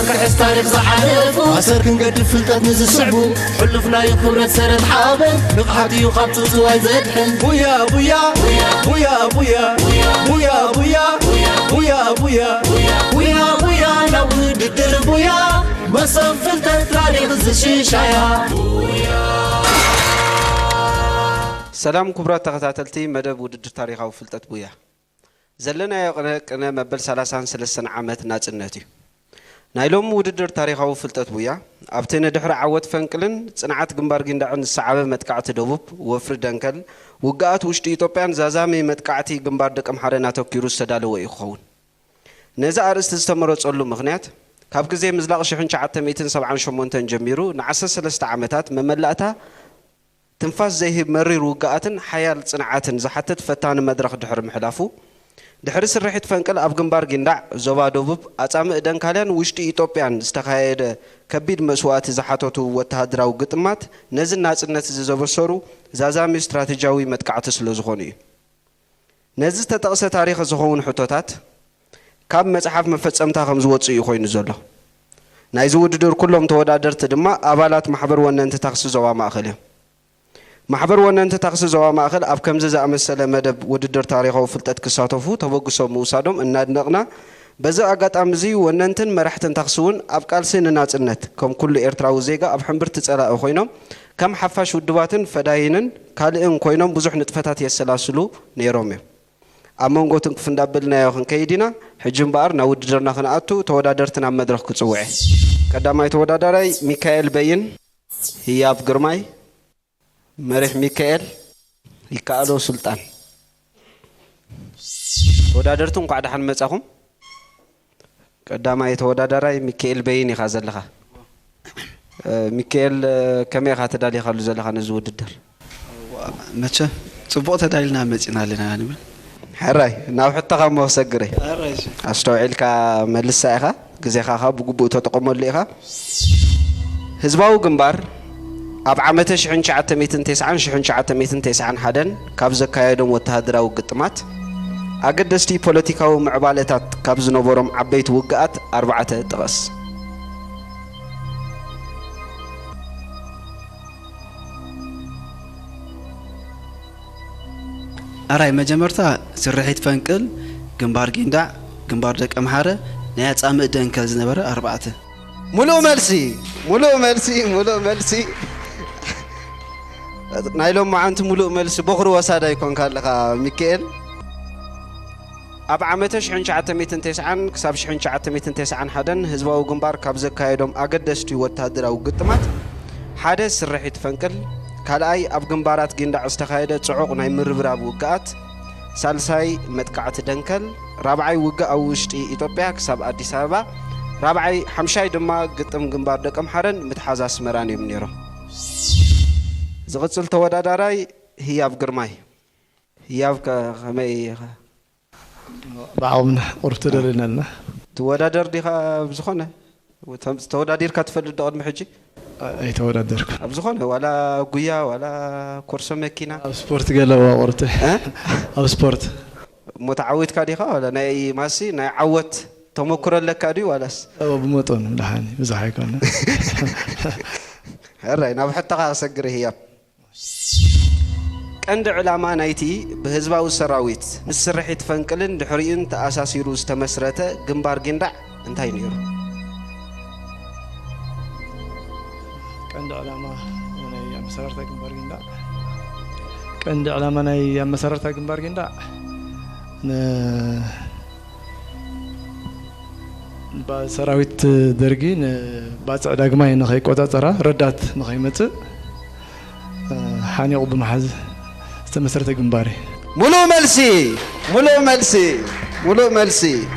كحس تاريخ زحالفو أسر كنقدر فلتات نزسعبو حلفنا يخبرت سرد حابن نقحاتي وقابتو زواي زدحن بويا بويا بويا بويا بويا بويا بويا بويا بويا بويا نود الدر بويا مصر فلتات تاريخ زشيشايا سلام كبرات تغتاتلتي مدب وددر تاريخ أو فلتات بويا زلنا يقنا مبل 33 عامات ناصنتي نايلوم وددر تاريخ أو فلتات بويا أبتنا دحر عوت فنكلن صنعات جنبار جندعن الصعابة متقعت دوب وفر دنكل وقعت وشتي إثيوبيان زازامي متقعتي جنبار دك أمحرنا توكيروس سدالو ويخون نزا أرست استمروا تصلوا مغنيات كاب كزي مزلاق شحن شعات 278 جميرو نعسس 3 عامات مملأتها تنفاس زي مرير وقعتن حيال صنعاتن زحتت فتان مدرخ دحر محلافو دحر سرحت فنقل أب جنبار جندع زوا دوب أصام إدن كالان وشتي إثيوبيان استخايد كبيد مسوات زحاتو وتهدراو قطمات نزل ناس الناس زبرسورو زازامي استراتيجيوي متقعت سلوزخوني نزل تتقص تاريخ زخون حطوتات كاب مصحف مفصمتا خمز وصي يخوين زلو ناي زوددر كلهم تودادرت دما ابالات محبر وننت تخص زوا ماخله محبر وننت تخص زوا ماخل اب كمز زامسله مدب وددر تاريخو فلطت كساتفو تبغسو موسادوم انادنقنا بزا اغاطام زي وننتن مرحتن تخصون اب قالسن ناصنت كم كل ايرتراو زيغا اب حنبر تصلا خوينم كم حفاش ودباتن فداينن كالئن خوينم بزح نطفتات يسلاسلو نيروم أمانغوتن كفندابلنا يخن كيدنا حجم بار نوددرنا خناتو تودادرتنا مدرخ كصوعي قداماي تودادراي ميكائيل بين هياب غرماي مريح ميكائيل يكالو سلطان تودادرتون قاعد حن مصاخم قداماي تودادراي ميكائيل بين يخازلخا ميكائيل كمي خاتدالي خالو زلخا نزوددر مچه صبوت تدالنا مصينا لنا نبل حراي ناو حتى غمو سغري حراي استوعلك ملسايخا غزيخا بغبو تطقمل ليخا حزباو جنبار اب عامته 1999 حدن كاب زكايدم وتهدراو قطمات اقدستي بوليتيكاو معبالتات كاب زنبرم عبيت وقعات 4 طقس أراي مجمرتا سرحيت فنقل جنبار جندع جنبار دك أمحارة نيا صام إدن كذا نبرة 4 ملو ملسي نايلوم ما أنت ملو ملسي بخرو وسادا يكون كارلخا ميكائيل أب عامته 1999 كسب 1999 حدن حزباو جنبار كابزة كايدوم أقدستي وتهدراو قطمات حادث سرحيت فنقل كالاي اب جنبارات جندع استخايده صعوق ناي مربراب وقعت سالساي متقعت دنكل رابعي وقع وشتي ايثيوبيا كسب اديس ابابا رابعي حمشاي دما قطم جنبار دقم حرن متحاز اسمراني منيرو زغصل توداداراي هياب غرماي هياب كمي بعضنا قربت دلنا تودادر ديخا بزخونه تودادير كتفل دقد محجي اي تودادرك ابزخونه ولا غويا ولا كورس ماكينه سبورت قالوا ورته او سبورت متعود كاديخا ولا ناي ماسي ناي عوت تمكر لك كادي ولاس او بمطن لحاني بزح يكون هراي ناب حتى اسغري هي عند علماء نايتي بهزباو سراويت مسرحيت فنقلن دحريين تاساسيرو استمسرته جنبار جندع انتاي نيرو كند علامة أنا مسرتها جنبار جندا كند علامة أنا مسرتها جنبار جندا بسراويت درجين بعد داغماي نخي قطا ترى ردات نخي مت حاني قب محز استمسرتها جنباري ملو ملسي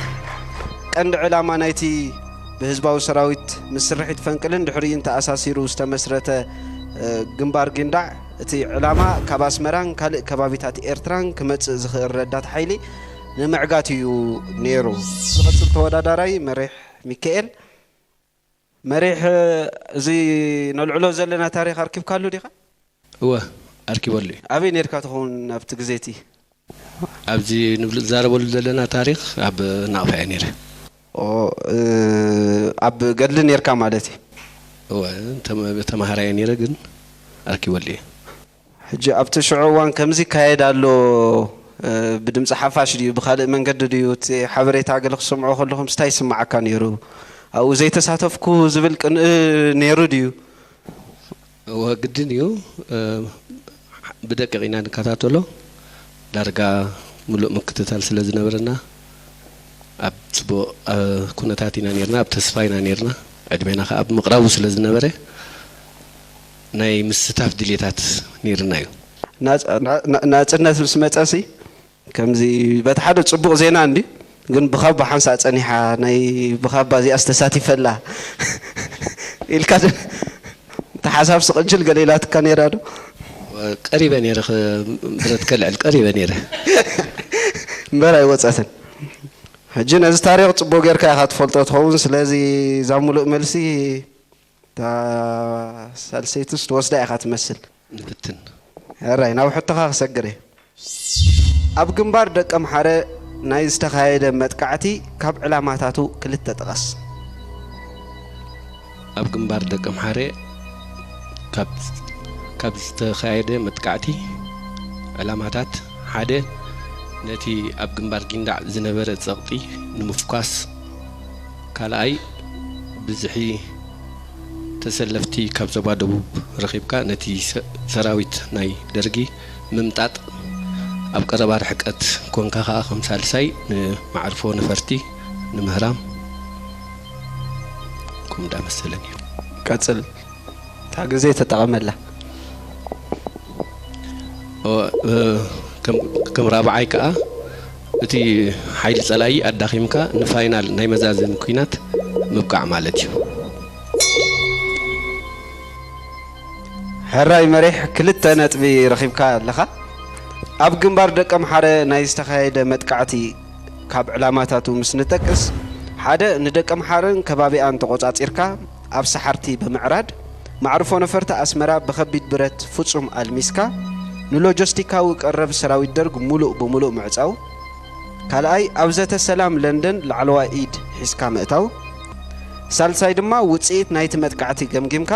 كند علامة نايتي بهزباو سراويت مسرحيت فنقلن دحريين تاساسيرو استمسرته جنبار جندع تي علامه كباس مران كال كبابيتات ايرتران كمص زخر ردات حيلي نمعغاتيو نيرو زغصل توداداراي مريح ميكائيل مريح زي نلعلو زلنا تاريخ اركب كالو ديخا هو اركب لي ابي نيركا تكون ابت غزيتي ابزي نبل زاربول زلنا تاريخ اب نافع نير ኣብ ገድሊ ነርካ ማለት እዩ ተማሃራይ ነረ ግን ኣርኪበልየ ሕጂ ኣብቲ ሽዑ እዋን ከምዚ ካየድ ኣሎ ብድምፂ ሓፋሽ ድዩ ብካልእ መንገዲ ድዩ እቲ ሓበሬታ ገለ ክሰምዖ ከለኹም ስታይ ይስማዓካ ነይሩ ኣብኡ ዘይተሳተፍኩ ዝብል ቅንእ ነይሩ ድዩ ግድን እዩ ብደቂቕ ኢና ንከታተሎ ዳርጋ ሙሉእ ምክትታል ስለ ዝነበረና ኣብ ፅቡቕ ኩነታት ኢና ነርና ኣብ ተስፋ ኢና ነርና ዕድሜና ከዓ ኣብ ምቕራቡ ስለ ዝነበረ ናይ ምስታፍ ድሌታት ነርና እዩ ናጽነት ምስ መፀሲ ከምዚ በቲ ሓደ ፅቡቕ ዜና እንዲ ግን ብኻባ ሓንሳ ፀኒሓ ናይ ብኻባ እዚኣ ዝተሳቲፈላ ኢልካ ተሓሳብ ስቕንጅል ገሌላትካ ነይራ ዶ ቀሪበ ነይረ ብረት ከልዕል ቀሪበ ነይረ እምበር ኣይወፀትን ሕጂ ነዚ ታሪክ ፅቡቅ ጌርካ ኢኻ ትፈልጦ ትኸውን ስለዚ እዛ ሙሉእ መልሲ ሳልሰይቱስ ትወስዳ ኢኻ ትመስል ንፍትን ሕራይ ናብ ሕቶኻ ክሰግር እየ ኣብ ግንባር ደቀ ምሓረ ናይ ዝተኻየደ መጥቃዕቲ ካብ ዕላማታቱ ክልተ ጥቀስ ኣብ ግንባር ደቀ ምሓረ ካብ ዝተኻየደ መጥቃዕቲ ዕላማታት ሓደ ነቲ ኣብ ግንባር ጊንዳዕ ዝነበረ ፀቕጢ ንምፍኳስ ካልኣይ ብዝሒ ተሰለፍቲ ካብ ዞባ ደቡብ ረኺብካ ነቲ ሰራዊት ናይ ደርጊ ምምጣጥ ኣብ ቀረባ ርሕቀት ኮንካ ከዓ ከም ሳልሳይ ንማዕርፎ ነፈርቲ ንምህራም ኩምዳ መሰለኒ እዩ ቀፅል እታ ግዜ ተጠቐመላ ከም ራብዓይ ከዓ እቲ ሓይሊ ጸላይ ኣዳኺምካ ንፋይናል ናይ መዛዘን ኩናት ምብቃዕ ማለት እዩ ሕራይ መሪሕ ክልተ ነጥቢ ረኺብካ ኣለኻ ኣብ ግንባር ደቀ ምሓረ ናይ ዝተኻየደ መጥቃዕቲ ካብ ዕላማታቱ ምስ ንጠቅስ ሓደ ንደቀ ምሓረን ከባቢኣን ተቆጻጺርካ ኣብ ሰሓርቲ ብምዕራድ ማዕርፎ ነፈርቲ ኣስመራ ብኸቢድ ብረት ፍጹም ኣልሚስካ ንሎጂስቲካዊ ቀረብ ሰራዊት ደርግ ሙሉእ ብምሉእ ምዕጻው ካልኣይ ኣብ ዘተ ሰላም ለንደን ላዕለዋይ ኢድ ሒዝካ ምእታው ሳልሳይ ድማ ውፅኢት ናይቲ መጥቃዕቲ ገምጊምካ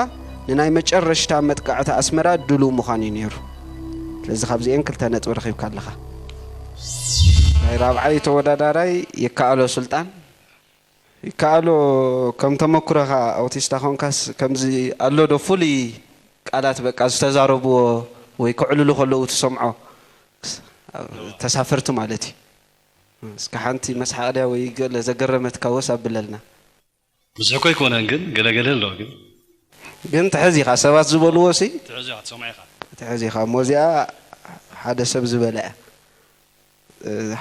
ንናይ መጨረሽታ መጥቃዕቲ ኣስመራ ድሉ ምዃኑ እዩ ነይሩ ስለዚ ካብዚአን ክልተ ነጥቢ ረኺብካ ኣለኻ ናይ ራብዓይ ተወዳዳራይ ይከኣሎ ሱልጣን ይከኣሎ ከም ተመኩረኻ ኣውቲስታ ኾንካስ ከምዚ ኣሎ ዶ ፍሉይ ቃላት በቃ ዝተዛረብዎ ወይ ክዕልሉ ከለዉ ትሰምዖ ተሳፈርቲ ማለት እዩ እስከ ሓንቲ መስሓቅልያ ወይ ገለ ዘገረመትካ ወስ ኣብለልና ብዙሕ ኮ ይኮነን ግን ገለገለ ኣሎ ግን ትሕዚ ኢኻ ሰባት ዝበልዎ ሲ ትሕዚ ኢኻ ትሰምዖ ኢኻ ትሕዚ ኢኻ ሞዚኣ ሓደ ሰብ ዝበለ እያ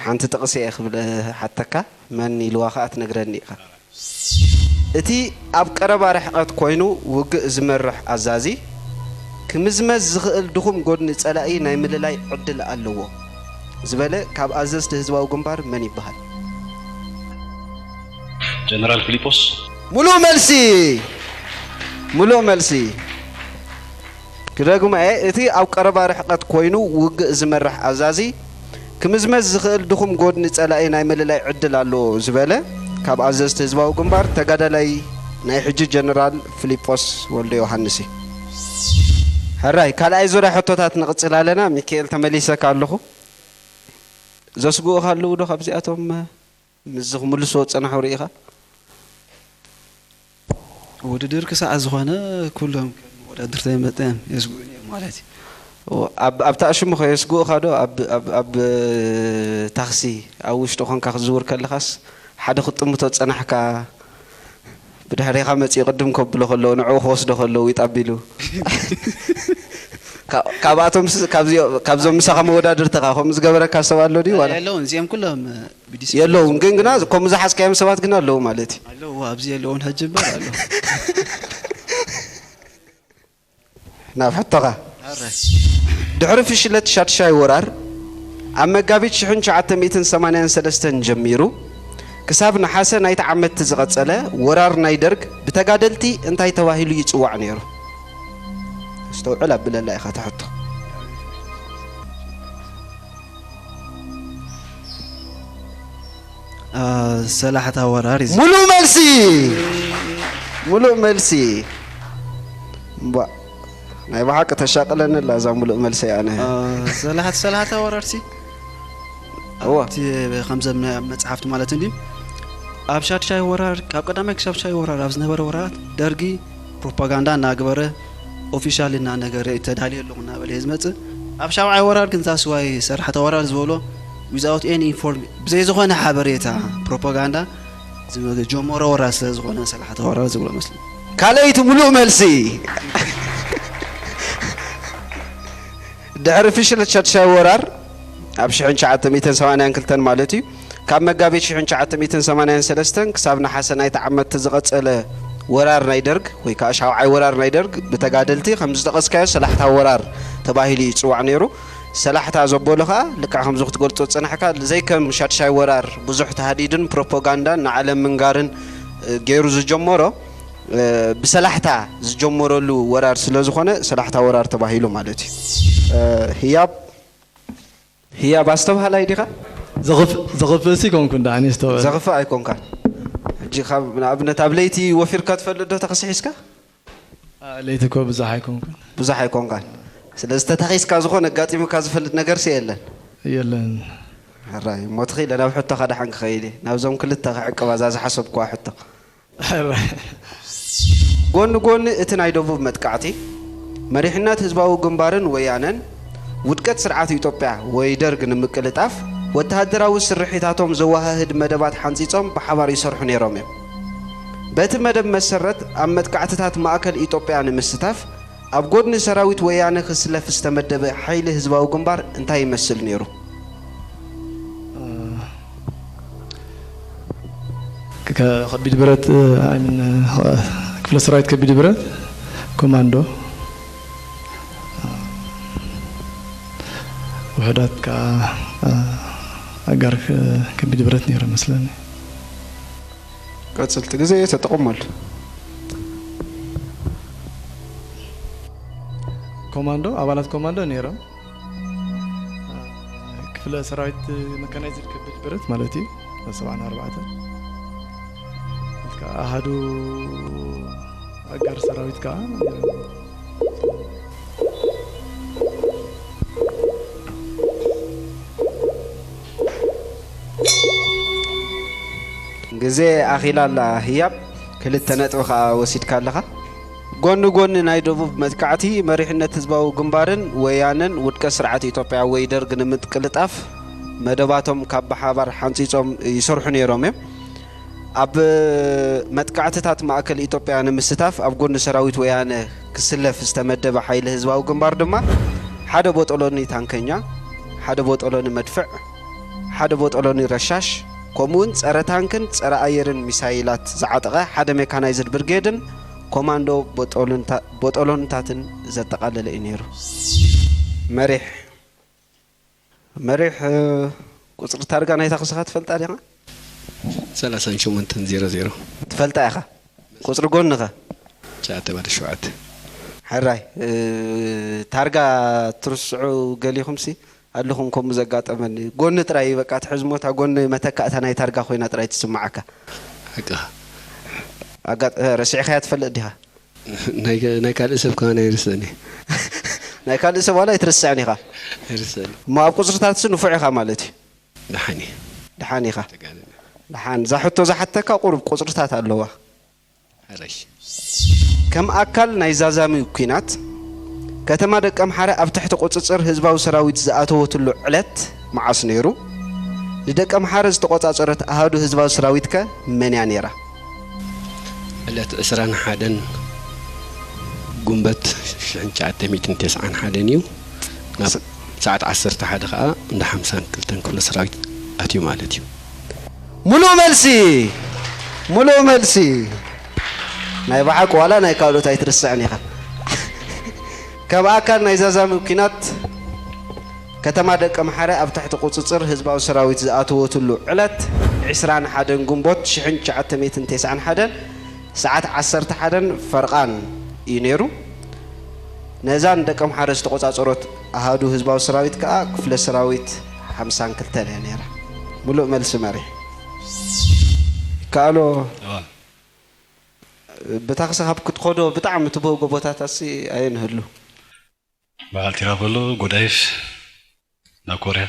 ሓንቲ ጥቕሲ እየ ክብል ሓተካ መን ኢልዋ ከዓ ትነግረኒ ኢኻ እቲ ኣብ ቀረባ ርሕቐት ኮይኑ ውግእ ዝመርሕ ኣዛዚ ክምዝመዝ ዝኽእል ድኹም ጎድኒ ጸላኢ ናይ ምልላይ ዕድል ኣለዎ ዝበለ ካብ ኣዘዝቲ ህዝባዊ ግንባር መን ይበሃል ጀነራል ፊሊጶስ ሙሉእ መልሲ ክደግሞ እቲ ኣብ ቀረባ ርሕቐት ኮይኑ ውግእ ዝመርሕ ኣዛዚ ክምዝመዝ ዝኽእል ድኹም ጎድኒ ጸላኢ ናይ ምልላይ ዕድል ኣለዎ ዝበለ ካብ ኣዘዝቲ ህዝባዊ ግንባር ተጋዳላይ ናይ ሕጂ ጀነራል ፊሊጶስ ወልደ ዮሃንስ እዩ ሕራይ ካልኣይ ዙርያ ሕቶታት ንቕፅል ኣለና ሚካኤል ተመሊሰካ ኣለኹ ዘስጉኡኻ ኣለዉ ዶ ካብዚኣቶም ምዝ ክምልስዎ ፀናሑ ርኢኻ ውድድር ክሳዕ ዝኾነ ኩሎም ወዳድርተይ መጠን የስጉኡን እዮም ማለት እዩ ኣብ ተኣሽሙ ኸ የስጉኡኻ ዶ ኣብ ታክሲ ኣብ ውሽጢ ኾንካ ክዝውር ከለኻስ ሓደ ክጥምቶ ፀናሕካ ብድሕሪኻ መፂ ቅድም ከብሎ ከለዉ ንዕኡ ክወስዶ ከለዉ ይጣቢሉ ካብኣቶም ካብዞም ምሳኻ መወዳድርትኻ ከምኡ ዝገበረካ ሰብ ኣሎ ድዩ የለውን እዚኦም ኩሎም ብዲስ የለውን ግን ግና ከምኡ ዝሓዝካዮም ሰባት ግን ኣለዉ ማለት እዩ ኣለዎ ኣብዚ የለውን ሕጂ እምበር ኣሎ ናብ ሕቶኻ ድሕሪ ፍሽለት ሻድሻይ ወራር ኣብ መጋቢት 1983 ጀሚሩ ክሳብ ነሓሰ ናይቲ ዓመት ዝቐጸለ ወራር ናይ ደርግ ብተጋደልቲ እንታይ ተባሂሉ ይጽዋዕ ነይሩ استوعل بالله يا تحطه ሰላሕታ ወራር ሙሉእ መልሲ ናይ ባሓቂ ተሻቅለኒ ላ እዛ ሙሉእ መልሲ ኣነ ሰላሕታ ወራርሲ ኣብቲ ከምዘ መፅሓፍቲ ማለት እንዲ ኣብ ሻድሻይ ወራር ካብ ቀዳማይ ክሳብ ሻድሻይ ወራር ኣብ ዝነበረ ወራራት ደርጊ ፕሮፓጋንዳ እናገበረ ኦፊሻል እናነገረ ተዳልየ ኣለኹ እናበለ ዝመፅእ ኣብ ሻብዓይ ወራር ግን ታስዋይ ሰላሕታ ወራር ዝበሎ without any information ብዘይ ዝኾነ ሓበሬታ ፕሮፓጋንዳ ጀመረ ወራር ስለ ዝኾነ ሰላሕታ ወራር ዝብሎ መስሊ ካልአይቲ ሙሉእ መልሲ ድሕሪ ፍሽለት ሻድሻይ ወራር ኣብ 1982 ማለት እዩ ካብ መጋቢት 1983 ክሳብ ናሓሰ ናይቲ ዓመት ዝቐፀለ ወራር ናይ ደርግ ወይ ከዓ ሻውዓይ ወራር ናይ ደርግ ብተጋደልቲ ከም ዝጠቐስካዮ ሰላሕታ ወራር ተባሂሉ ይፅዋዕ ነይሩ ሰላሕታ ዘበሎ ከዓ ልክዕ ከምዚ ክትገልፆ ፀናሕካ ዘይከም ሻድሻይ ወራር ብዙሕ ተሃዲድን ፕሮፓጋንዳን ንዓለም ምንጋርን ገይሩ ዝጀመሮ ብሰላሕታ ዝጀመረሉ ወራር ስለ ዝኾነ ሰላሕታ ወራር ተባሂሉ ማለት እዩ ህያብ ኣስተባህላይ ዲኻ ዘኽፍእሲ ኮንኩን ዳዕኒ ዝተባህለ ዘኽፍእ ኣይኮንካን ሕጂ ካብ ንኣብነት ኣብ ለይቲ ወፊርካ ትፈልጥ ዶ ተኸሲሒስካ ለይቲ ኮ ብዙሕ ኣይኮንካን ስለዚ ተተኺስካ ዝኾነ ኣጋጢሙካ ዝፈልጥ ነገር የለን ሕራይ ሞትኺ ለናብ ሕቶ ካዳሓን ክኸይድ እየ ናብዞም ክልተ ክዕቅባ እዛ ዝሓሰብኳ ሕቶ ጎኒ እቲ ናይ ደቡብ መጥቃዕቲ መሪሕነት ህዝባዊ ግንባርን ወያነን ውድቀት ስርዓት ኢትዮጵያ ወይ ደርግ ንምቅልጣፍ ወተሃደራዊ ስርሒታቶም ዘዋሃህድ መደባት ሓንፂፆም ብሓባር ይሰርሑ ነይሮም እዮም በቲ መደብ መሰረት ኣብ መጥቃዕትታት ማእከል ኢትዮጵያ ንምስታፍ ኣብ ጎድኒ ሰራዊት ወያነ ክስለፍ ዝተመደበ ሓይሊ ህዝባዊ ግንባር እንታይ ይመስል ነይሩ ከቢድ ብረት ክፍለ ሰራዊት ከቢድ ብረት ኮማንዶ ውሕዳት ከዓ ኣጋር ከቢድ ብረት ነይሩ መስለኒ ቀፅልቲ ግዜ ተጠቕመሉ ኮማንዶ ኣባላት ኮማንዶ ነይሮም ክፍለ ሰራዊት መካናይዝድ ከቢድ ብረት ማለት እዩ 74 ኣሃዱ ኣጋር ሰራዊት ከዓ ግዜ ኣኺላላ ህያብ ክልተ ነጥቢ ከዓ ወሲድካ ኣለኻ ጎኒ ናይ ደቡብ መጥቃዕቲ መሪሕነት ህዝባዊ ግንባርን ወያነን ውድቀት ስርዓት ኢትዮጵያ ወይ ደርግ ንምቅልጣፍ መደባቶም ካብ ብሓባር ሓንፂፆም ይሰርሑ ነይሮም እዮም ኣብ መጥቃዕትታት ማእከል ኢትዮጵያ ንምስታፍ ኣብ ጎኒ ሰራዊት ወያነ ክስለፍ ዝተመደበ ሓይሊ ህዝባዊ ግንባር ድማ ሓደ ቦጠሎኒ ታንከኛ ሓደ ቦጠሎኒ መድፍዕ ሓደ ቦጠሎኒ ረሻሽ ከምኡውን ፀረ ታንክን ፀረ ኣየርን ሚሳይላት ዝዓጠቐ ሓደ ሜካናይዝድ ብርጌድን ኮማንዶ ቦጠሎንታትን ዘጠቃለለ እዩ ነይሩ መሪሕ ቁፅሪ ታርጋ ናይታ ክስኻ ትፈልጣ ዲኻ 3800 ትፈልጣ ኢኻ ቁፅሪ ጎንኸ 9 ሕራይ ታርጋ ትርስዑ ገሊኹምሲ ኣለኹም ከምኡ ዘጋጠመኒ ጎኒ ጥራይ በቃ ትሕዝሞታ ጎኒ መተካእታ ናይ ታርጋ ኮይና ጥራይ ትስማዓካ ረሲዕኻያ ትፈልጥ ዲኻ ናይ ካልእ ሰብ ከዓ ናይ ርስእኒ ናይ ካልእ ሰብ ዋላ ይትርስዕኒ ኢኻ እሞ ኣብ ቁፅርታት ንፉዕ ኢኻ ማለት እዩ ድሓን ኢኻ ድሓን እዛ ሕቶ ዝሓተካ ቁሩብ ቁፅርታት ኣለዋ ከም ኣካል ናይ ዛዛሚ ኩናት ከተማ ደቀ ኣምሓረ ኣብ ትሕቲ ቁፅፅር ህዝባዊ ሰራዊት ዝኣተወትሉ ዕለት መዓስ ነይሩ ንደቀ ኣምሓረ ዝተቆፃፀረት ኣሃዱ ህዝባዊ ሰራዊት ከ መን እያ ነይራ ዕለት 21 ጉንበት 1991 እዩ ናብ ሰዓት 11 ከዓ እንደ 52 ክፍለ ሰራዊት ኣትዩ ማለት እዩ ሙሉእ መልሲ ናይ ባሓቅ ዋላ ናይ ካልኦት ኣይትርስዕን ኢኻ ከም ኣካል ናይ ዛዛሚ ኩናት ከተማ ደቀ ኣምሓረ ኣብ ትሕቲ ቁፅፅር ህዝባዊ ሰራዊት ዝኣተወትሉ ዕለት 21 ጉንቦት 1991 ሰዓት 11 ፈርቓን እዩ ነይሩ ነዛን ደቀ ኣምሓረ ዝተቆፃፀሮት ኣሃዱ ህዝባዊ ሰራዊት ከዓ ክፍለ ሰራዊት 52 እያ ነይራ ሙሉእ መልሲ መሪሕ كالو اه بتاخس هاب كتخدو بتاع متبو قبوتات أسي أين هلو بعد ترافلو غودايف نا كوريا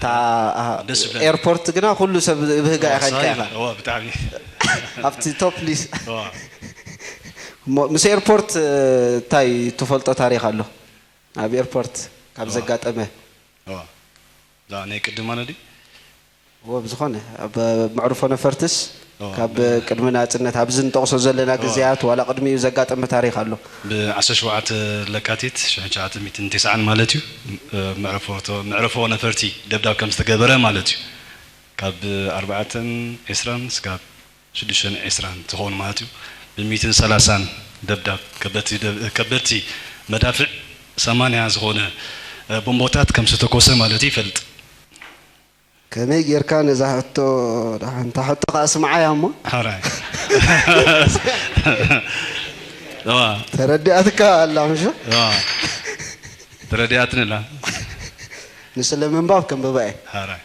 تا ايربورت جنا كله سب بهجا خلكها اه بتاعي أفتي توب ليس اه مس ايربورت تاي تفلت تاريخ له أبي ايربورت كاب زقات أمه اه لا أنا كده ما ندي هو بزخانه معروف أنا فرتس كاب كلمنا تنت هبزن تقصد زلنا جزيات ولا قدمي زقات أمه تاريخ له بعشر شوعات لكاتيت شعات 209 مالتيو معرفه أنا فرتي دبدا كم استجابره مالتيو كاب 4 إسران سكاب 6 إسران تهون مالتيو ب230 دبدا كبرتي مدافع 8 زغونه بومبوتات كم ستكوسه مالتي فلت كمي غير كان اذا حطو انت حطو اسمع يا اما حراي اه تردياتك الله مش اه تردياتنا لا نسلم من باب كم بباي حراي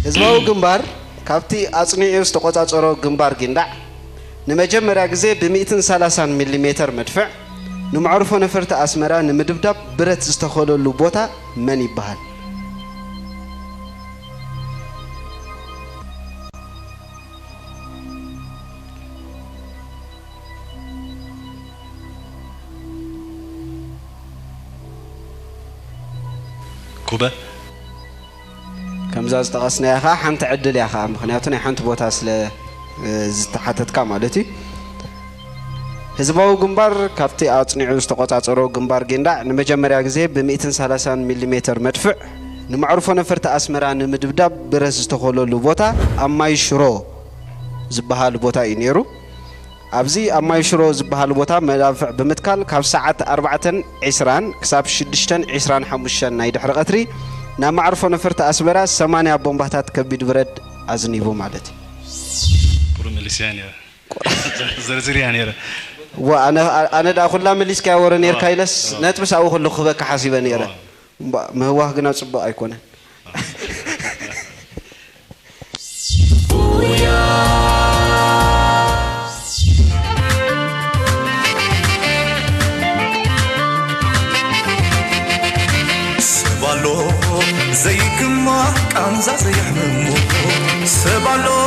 ህዝባዊ ግንባር ካብቲ አጽኒዑ ዝተቆጻጸሮ ግንባር ጊንዳዕ ንመጀመርያ ግዜ ብ130 ሚሊ ሜትር መድፍዕ ንማዕሩፎ ነፈርቲ አስመራ ንምድብዳብ ብረት ዝተኸለሉ ቦታ መን ይባሃል كوبا كمزاز تقصنا يا خا حنت عدل يا خا مخنياتنا حنت بوتا سل زتحتتك مالتي ህዝባዊ ግንባር ካብቲ አጽኒዑ ዝተቆጻጸሮ ግንባር ጊንዳዕ ንመጀመርያ ግዜ ብ130 ሚሊ ሜትር መድፍዕ ንማዕሩፎ ነፈርቲ አስመራ ንምድብዳብ ብረት ዝተኸለሉ ቦታ አማይ ሽሮ ዝበሃል ቦታ እዩ ነይሩ ኣብዚ አማይ ሽሮ ዝበሃል ቦታ መዳፍዕ ብምትካል ካብ ሰዓት 4:20 ክሳብ 6:25 ናይ ድሕሪ ቀትሪ ናብ ማዕርፎ ነፈርቲ አስመራ 80 ቦምባታት ከቢድ ብረት አዝኒቡ ማለት እዩ كل مليسيانيا زرزريانيا وانا دا كلها مليسكا ور نير كايلس نتبس او كله خبك حسيبه نير ما هو غنا صبا ايكونه سبالو زيكما كان زي حممو سبالو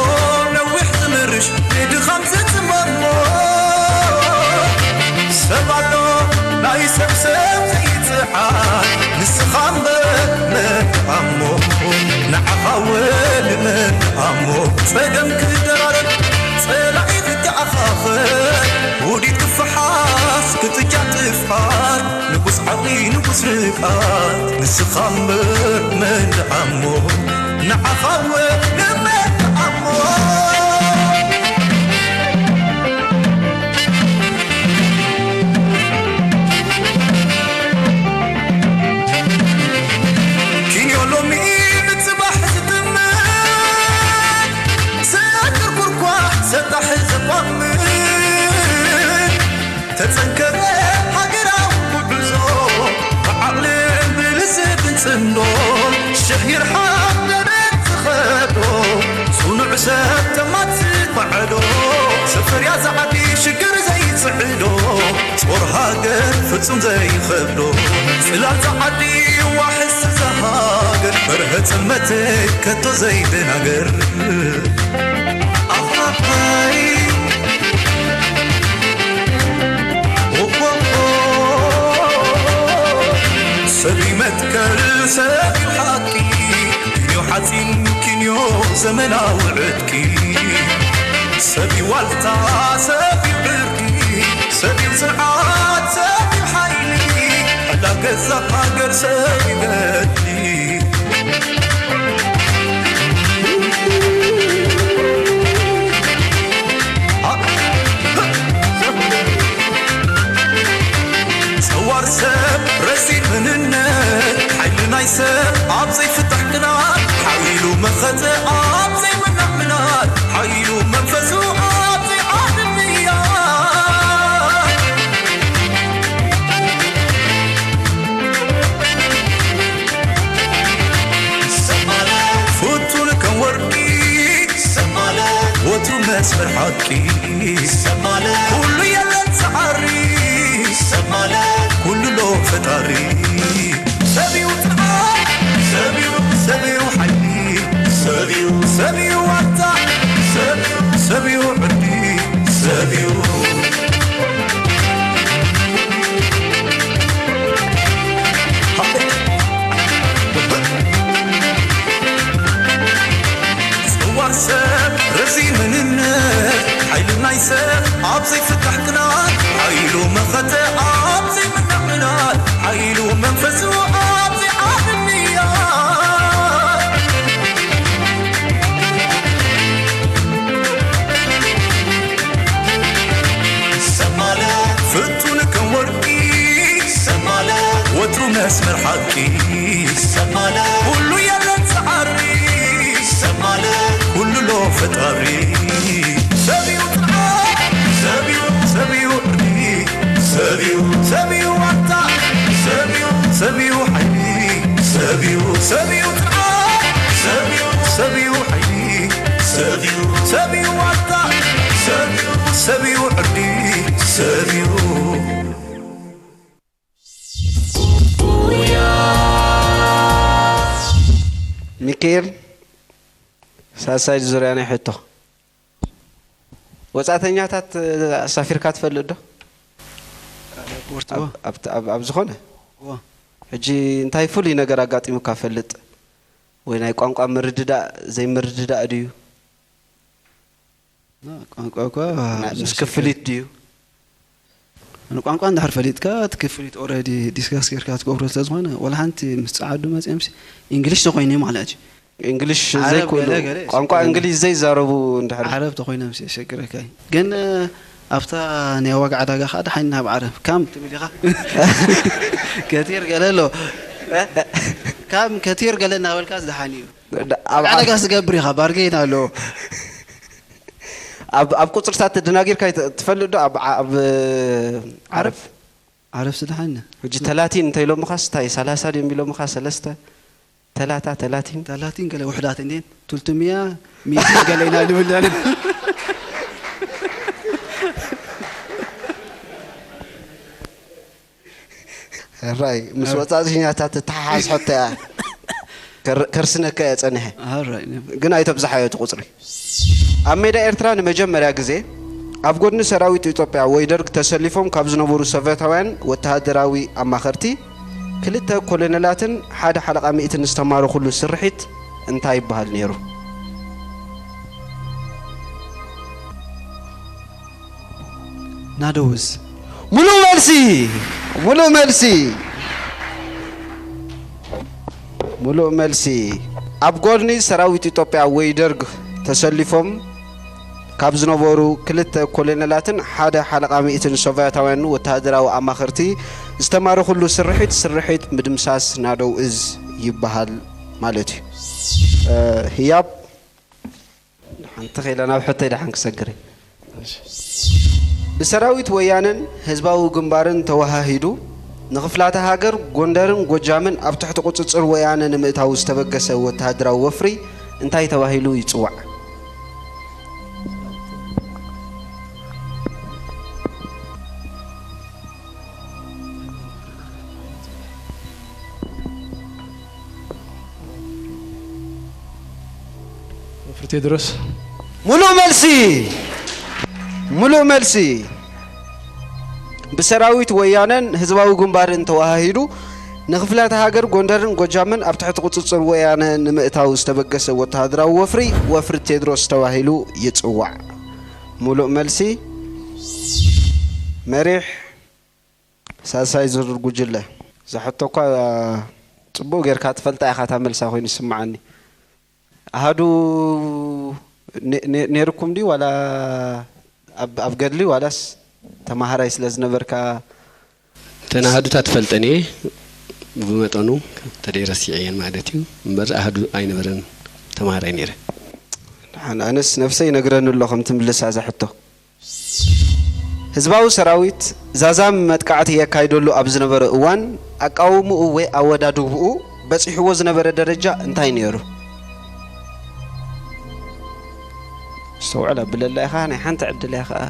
نوح تمرش يد خمسة مامو سبالو لا يسبسب يتحال نسخام من عمو نعخاول من عمو سقم كدرار سلاعي تتعخاخر ودي تفحاس كتجات تفحار نقص عقلي نقص رقات نسخام من عمو نعخاول من عمو تتذكر حقراو قدزو وعقلين بلسد نسندو الشهير حقنا نتخدو صنع سبت ما تتبعدو سفر يا زعدي شكر زي تصعدو صور هاقر فتسون زي خبدو سلال زعدي وحس زهاقر برهت المتك كتو زي دناقر سليمتك السابي الحكي كنيو حزين كنيو زمنا وعدكي سابي والتا سابي بركي سابي سرعات سابي حيلي على قزة حقر سابي بدلي صور سب رسيل من النار حيلنا يسب عبزي فتح قنار حايلو مخزة عبزي منح منار حايلو منفزو عبزي عادم نيار فوتو لك مسمر حقي سمالة كل يلن سعري سمالة كل لو فتاري سبيو تعال سبيو حي سبيو وطع سبيو عدي سبيو سب رزي من النار حيلنا يسر عبزي فتح قنار حيلو من خطأ عبزي من نحمنار حيلو من فزو عبزي عاب النيار سمالة فتون كم ورقي سمالة وترو مسمر حقي سمالة كله يلا تعري سمالة كل لو فتاري سبيو تعال سبيو عدي سبيو وطع سبيو حي سبيو تعال سبيو حي سبيو وطع سبيو عدي سبيو ميكيل ساساج زرياني حتو وصاتنياتات سافيركا تفلد دو اب زخونه حجي انتاي فولي ነገር አጋጥሙ ካፈልጥ ወይ ናይ ቋንቋ ምርድዳ ዘይ ምርድዳ ድዩ ቋንቋ ምስክፍሊት ድዩ ቋንቋ እንዳሕር ፈሊጥካ ትክፍሊት ኦሬዲ ዲስካስ ጌርካ ትገብሮ ስለዝኾነ ወላ ሓንቲ ምስዓዱ መፅምሲ እንግሊሽ ተኮይነ ማለት እዩ እንግሊሽ زي كله ቋንቋ እንግሊዝ زي زاربو እንዳሕር ዓረብ ተኮይነ ምስ ሸግረካ ግን ኣብታ ናይ ዋጋ ዓዳጋ ካዳ ሓይና ብዓረብ ካም ትብሊኻ كثير قالله كم كثير قالنا اول كاس دحاني على كاس قبري خباركينا له اب قصر سات دناغير كاي تفلد اب عارف سدحنا وجي 30 انت لو مخاس تاي 30 دي ميلو مخاس 30 قال وحدات اندين 300 200 قالينا له راي مس وصاصينياتات تحاس حتى كرسنك يصنح راي ግን አይተብዛሐዩ ቁጥሪ ኣብ ሜዳ ኤርትራ ንመጀመርያ ግዜ ኣብ ጎድኒ ሰራዊት ኢትዮጵያ ወይ ደርግ ተሰሊፎም ካብ ዝነበሩ ሶቪየታውያን ወተሃደራዊ ኣማኸርቲ ክልተ ኮሎኔላትን ሓደ ሓለቃ ሚእትን ዝተማሩ ኩሉ ስርሒት እንታይ ይባሃል ነይሩ ናዶውስ ሙሉ መልሲ ኣብ ጎድኒ ሰራዊት ኢትዮጵያ ወይ ደርግ ተሰሊፎም ካብ ዝነበሩ ክልተ ኮሎኔላትን ሓደ ሓለቃ ሚእትን ሶቪየታውያን ወተሃደራዊ ኣማኸርቲ ዝተማሩ ኩሉ ስርሒት ምድምሳስ ናዶው እዝ ይባሃል ማለት እዩ ህያብ ሓንቲ ኸይለና ብሕተይ ደሓን ክሰግር بسراويت ويانن حزباو ግንባርን ተዋሃሂዱ ንኽፍላተ ሃገር ጎንደርን ጎጃምን ኣብ ትሕቲ ቁጽጽር ወያነን ምእታው ዝተበገሰ ወተሃደራዊ ወፍሪ እንታይ ተዋሂሉ ይጽዋዕ ወፍሪ ቴድሮስ ሙሉ መልሲ بسراويت ويانن حزباو ግንባርን ተዋሃሂዱ ንኽፍላተ ሃገር ጎንደርን ጎጃምን ኣብ ትሕቲ ቁጽጽር ወያነን ምእታው ዝተበገሰ ወተሃደራዊ ወፍሪ ቴድሮስ ተዋሂሉ ይጽዋዕ ሙሉ መልሲ መሪሕ ሳሳይ ዝርር ጉጅለ زحطوكا ጽቡቕ ጌርካ ትፈልጣ ኢኻ ተመልሳ ኮይኑ ይስማዓኒ ኣሃዱ ነርኩም ዲ ወላ ኣብ ገድሊ ዋላስ ተማሃራይ ስለዝነበርካ ተናሃዱታት ፈልጠኒ ብመጠኑ ተደረስየን ማለት እዩ እምበር ኣሃዱ ኣይነበረን ተማሃራይ ነይረ ኣነስ ነፍሰይ ነግረን ኣለኹም ትምልሳ ዘሕቶ ህዝባዊ ሰራዊት ዛዛም መጥቃዕቲ የካይደሉ ኣብ ዝነበረ እዋን ኣቃውሙኡ ወይ ኣወዳድብኡ በፂሕዎ ዝነበረ ደረጃ እንታይ ነይሩ استوعب بالله يا خاني حنت عدل يا خا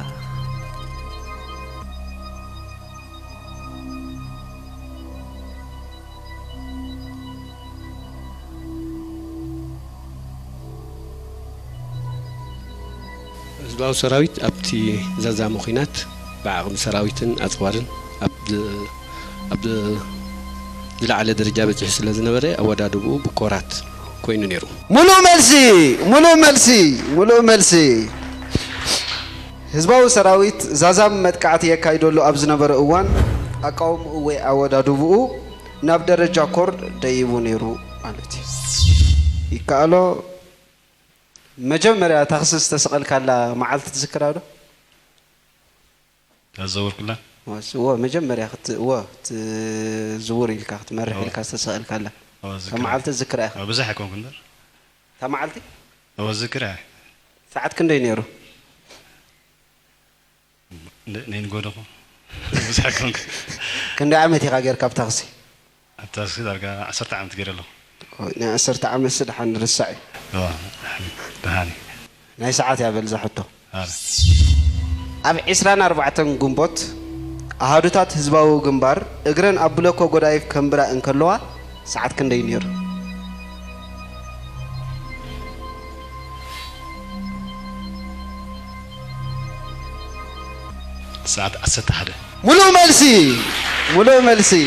ህዝባዊ ሰራዊት ኣብቲ ዘዛሙ ኺናት ብዓቕሚ ሰራዊትን ኣፅዋርን ኣብ ዝለዓለ ደረጃ በፂሑ ስለ ዝነበረ ኣወዳድብኡ ብኮራት ኮይኑ ነይሩ ሙሉእ መልሲ ህዝባዊ ሰራዊት ዛዛም መጥቃዕቲ የካይደሉ ኣብ ዝነበረ እዋን ኣቃውምኡ ወይ ኣወዳድብኡ ናብ ደረጃ ኮር ደይቡ ነይሩ ማለት እዩ ይከኣሎ መጀመርያ ታኽስስ ተሰቐልካላ መዓልቲ ትዝክራ ዶ ተዘውርኩላ ወ መጀመርያ ትዝውር ኢልካ ክትመርሕ ኢልካ ተሰቐልካላ መዓልቲ ትዝክራ ኢኻ ብዙሕ ኣይኮንኩ እንበር تا معلتي؟ أوزكره. ساعات كندي نيرو. نين قولكم. بس حكونك. كندي عمتي غير كاب تغسي. التغسي درجة 10 عام تجري له. نا 10 عام السد حن رسعي. بهاني. ناي ساعات يا بلزا حطه. أب عسران 4 جنبوت. أهادوتات هزباو جنبار. إجرن أبلوكو قدايف كمبرا إنكلوا ساعات كندي نيرو. ساعات 10 حدا ملو ملسي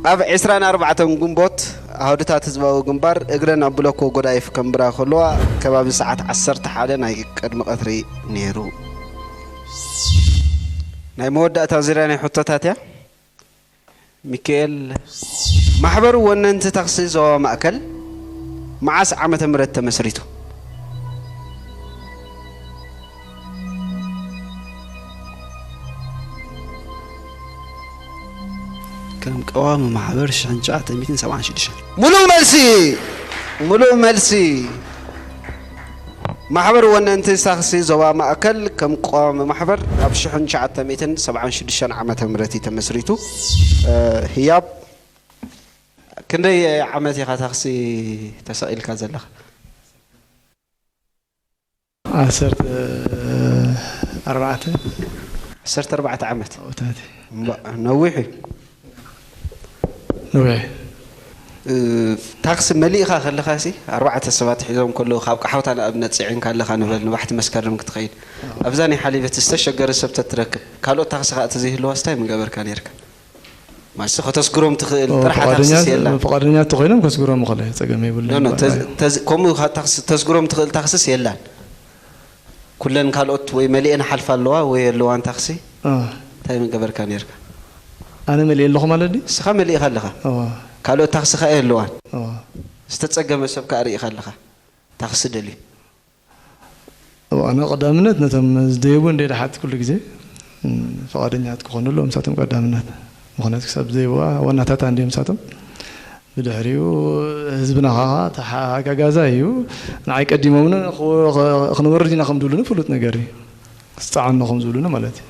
أب عسران 4 جنبوت أهودتات هزباو جنبار إجرن أبلوكو قدايف كمبرا خلوا كباب ساعات 10 حدا ناي قدم قطري نيرو ناي مودة تازيراني حطتاتيا ميكيل محبر وننت تخصيص ومأكل معاس عامة مرت مسريتو كم قوام محبر شنجات 276 ملو ملسي محبر وننت تخصيص زوا مأكل كم قوام محبر أبشحن شعات 276 عامة مرتي تمسريتو هياب كندي عمتي خاتخسي تسائل كازلخ 14 عامت نوحي تاكس مليخا خلخاسي 4 سبات حيزهم كله خاب قحوت انا ابن صعين كالخا نبل نبحت مسكرم كتخيل ابزاني حليبه تستشجر سبت تركب كالو تاكس خات زي له واستاي من قبر كان يركب ما سخ تسكرهم تخيل طرحه تاكس يلا فقدنيا تخيلهم كسكرهم خله صقم يبل لا كوم تاكس تسكرهم تخيل تاكسس يلا كلن كالوت وي مليئن حلف اللوا وي اللوان تاكسي تاي من قبر كان يركب انا مليئن لهم مالدي سخ مليئ خلخه كالو تاكس خا اللوان استتصقم سب كاري خلخه تاكس دلي وانا قدامنت نتم زديبو اندي دحات كل غزي فقدنيات كونو لهم ساتم قدامنت مخنات كسب زيوا وناتات عندي مساتم بدحريو حزبنا تحاغاغازايو نعي قديمونا خنوردينا خمدولنا فلوت نغاري استعنا خمزولنا مالتي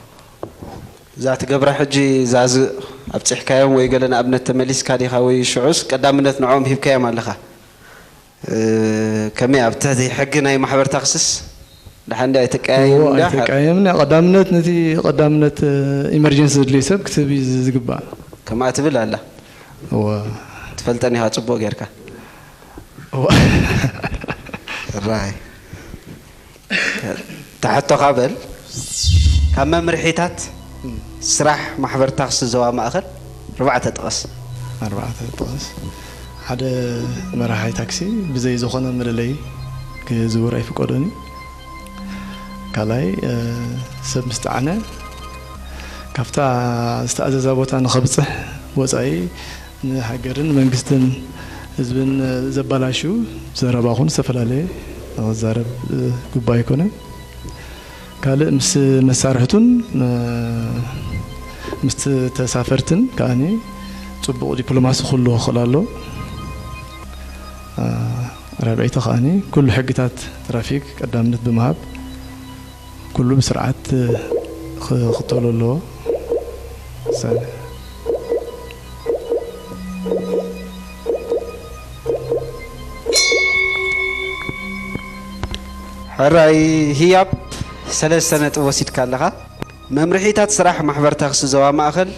ذات قبر حجي زاز ابص حكايم وي قالنا ابنت تمليس كاديخا وي شعوس قدامنت نعوم هبكايا مالخا كمي ابتدي حقنا محبر تخصص لحد يتقايم لا يتقايمنا قدامنت نتي قدامنت ايمرجنسي ليسب كتب يزغبا كما تبل الله هو تفلتني ها صبو غيركا راي تحت قبل كم مرحيتات سراح محبر تاكس زوا ماخر 4 تقص حدا مرحي تاكسي بزي زخونه مللي كزور يفقدوني كالاي سب مستعنا كافتا استعزازا بوتا نخبصح وصاي نهاجرن منغستن حزبن زبالاشو زرباخون سفلالي زرب غباي كونه قال مس مسارحتون مست تسافرتن كاني صبو دبلوماسي كله خلالو ربعيته خاني كل حقتات ترافيك قدامنت بمهاب كله بسرعه خطولو له سلام ሕራይ ህያብ ሰለስተ ነጥብ ወሲድካ ኣለኻ መምርሒታት ስራሕ ማሕበር ታክሲ ዞባ ማእኸል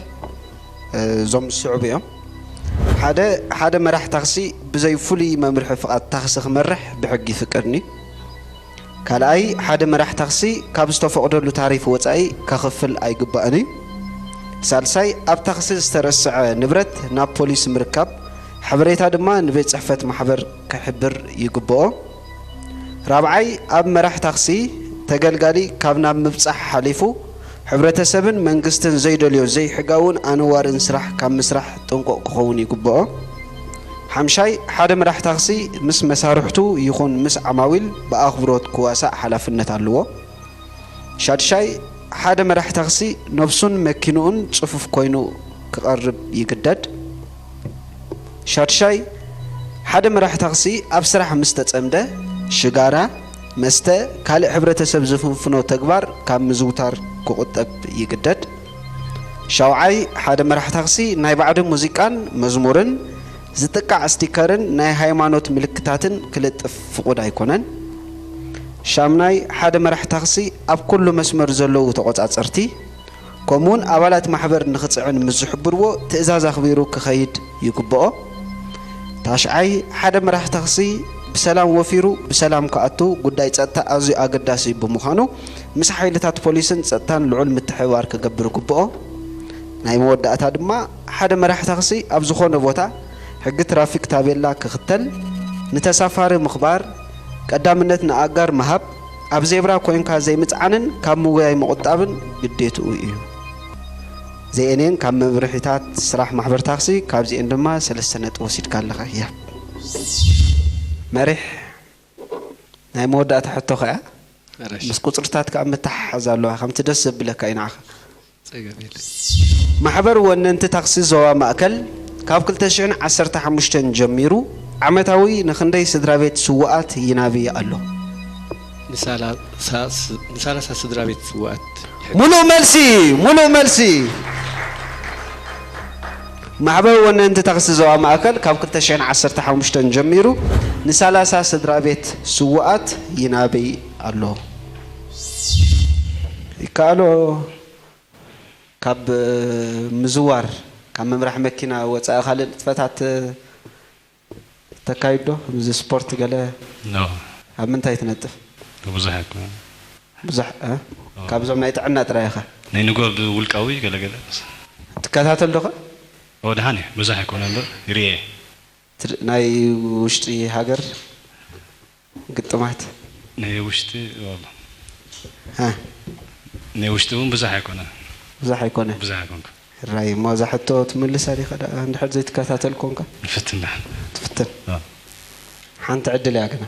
ዞም ስዑብ እዮም ሓደ መራሕ ታክሲ ብዘይ ፍሉይ መምርሒ ፍቃድ ታክሲ ክመርሕ ብሕጊ ይፍቀድኒ ካልኣይ ሓደ መራሕ ታክሲ ካብ ዝተፈቅደሉ ታሪፍ ወፃኢ ከኽፍል ኣይግባእኒ ሳልሳይ ኣብ ታክሲ ዝተረስዐ ንብረት ናብ ፖሊስ ምርካብ ሓበሬታ ድማ ንቤት ጽሕፈት ማሕበር ክሕብር ይግብኦ ራብዓይ ኣብ መራሕ ታክሲ ተገልጋሊ ካብ ናብ ምብጻሕ ሓሊፉ ሕብረተሰብን መንግስትን ዘይደልዮ ዘይሕጋውን ኣንዋርን ስራሕ ካብ ምስራሕ ጥንቆቅ ክኸውን ይግብኦ ሓምሻይ ሓደ መራሕ ታክሲ ምስ መሳርሕቱ ይኹን ምስ ዓማዊል ብኣኽብሮት ክዋሳእ ሓላፍነት ኣለዎ ሻድሻይ ሓደ መራሕ ታክሲ ነብሱን መኪኑን ጽፉፍ ኮይኑ ክቐርብ ይግደድ ሻድሻይ ሓደ መራሕ ታክሲ ኣብ ስራሕ ምስ ተጸምደ ሽጋራ መስተ ካልእ ሕብረተሰብ ዝፍንፍኖ ተግባር ካብ ምዝውታር ክቁጠብ ይግደድ ሻውዓይ ሓደ መራሕ ታክሲ ናይ ባዕድ ሙዚቃን መዝሙርን ዝጥቃዕ ስቲከርን ናይ ሃይማኖት ምልክታትን ክልጥፍ ፍቁድ ኣይኮነን ሻምናይ ሓደ መራሕ ታክሲ ኣብ ኩሉ መስመር ዘለዉ ተቆጻጸርቲ ከምኡውን ኣባላት ማሕበር ንኽጽዕን ምዝሕብርዎ ትእዛዝ ኣኽቢሩ ክኸይድ ይግብኦ ታሽዓይ ሓደ መራሕ ታክሲ ብሰላም ወፊሩ ብሰላም ከኣቱ ጉዳይ ጸጥታ ኣዝዩ ኣገዳሲ ብምዃኑ ምስ ሓይልታት ፖሊስን ጸጥታን ልዑል ምትሕብባር ክገብር ይግብኦ ናይ መወዳእታ ድማ ሓደ መራሕ ታክሲ ኣብ ዝኾነ ቦታ ሕጊ ትራፊክ ታቤላ ክኽተል ንተሳፋሪ ምኽባር ቀዳምነት ንኣጋር መሃብ ኣብ ዜብራ ኮይንካ ዘይምጽዓንን ካብ ምውያይ መቁጣብን ግዴትኡ እዩ ዘየኔን ካብ መምርሒታት ስራሕ ማሕበር ታክሲ ካብዚአን ድማ 3 ነጥብ ወሲድካ ኣለኻ እያ መሪሕ ናይ መወዳእታ ሕቶ ኸያ ምስ ቁጽርታት ካብ ምትሓሓዝ ኣለዋ ከምቲ ደስ ዘብለካ ኢናኻ ማሕበር ወነንቲ ታክሲ ዞባ ማእከል ካብ 2015 ጀሚሩ ዓመታዊ ንክንደይ ስድራ ቤት ስዋኣት ይናብይ ኣሎ ንሳላሳ ስድራ ቤት ስዋኣት ሙሉ መልሲ ማሕበር ወነንቲ ታክሲ ዞባ ማእከል ካብ 2015 ጀሚሩ ንሳላሳ ስድራ ቤት ስዋኣት ይናብይ ኣሎ ይካሎ ካብ ምዝዋር ካብ መምራሕ መኪና ወፃኢ ካልእ ንጥፈታት ተካይዶ ብዚ ስፖርት ገለ ኣብ ምንታይ ትነጥፍ ብዙሕ ካብዞም ናይ ጥዕና ጥራይኻ ናይ ንጎብ ውልቃዊ ገለገለ ትከታተል ዶኸ ወድሃኒ ብዙሕ ኣይኮነ እምበር ይርኤ ናይ ውሽጢ ሃገር ግጥማት ናይ ውሽጢ ናይ ውሽጢ እውን ብዙሕ ኣይኮነ ራይ መብዛሕትኡ ትምልስ ኣዲኻ እንድሕር ዘይትከታተል ኮንካ ንፍትን ሓንቲ ዕድል እያ ግና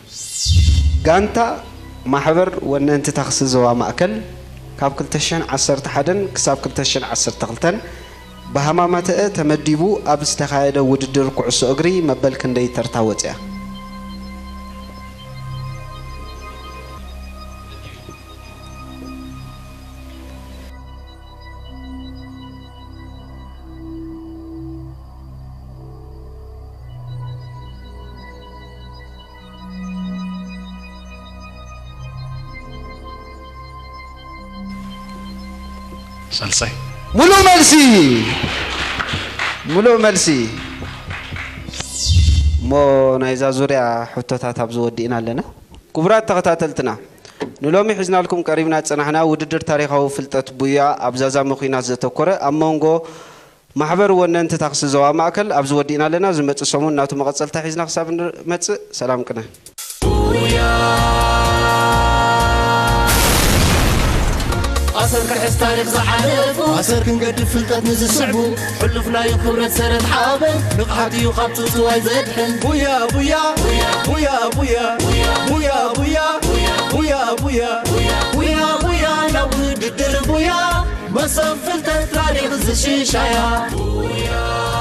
ጋንታ ማሕበር ወነንቲ ታክሲ ዞባ ማእከል ካብ 2011 ክሳብ 2012 ብሃማማትአ ተመዲቡ ኣብ ዝተኻየደ ውድድር ኩዕሶ እግሪ መበል ክንደይ ተርታ ወፅያ ሳልሳይ ሙሉ መልሲ ሞ ናይዛ ዙርያ ሕቶታት ኣብ ዝወዲእና ኣለና ክቡራት ተኸታተልትና ንሎሚ ሒዝናልኩም ቀሪብና ጽናሕና ውድድር ታሪኻዊ ፍልጠት ቡያ ኣብ ዛዛሚ ኩናት ዘተኮረ ኣብ መንጎ ማሕበር ወነንቲ ታክሲ ዞባ ማእከል ኣብ ዝወዲእና ኣለና ዝመጽእ ሰሙን ናቱ መቐጸልታ ሒዝና ክሳብ ንመጽእ ሰላም ቅነ أسر كحس تاريخ زحالفو أسر كنقدر فلتات نزسعبو حلفنا يخبرت سرد حابن نقحاتي يقابتو زواي زدحن بويا بويا بويا بويا بويا بويا بويا بويا بويا بويا نود الدر بويا مصف فلتات تاريخ زشيشايا بويا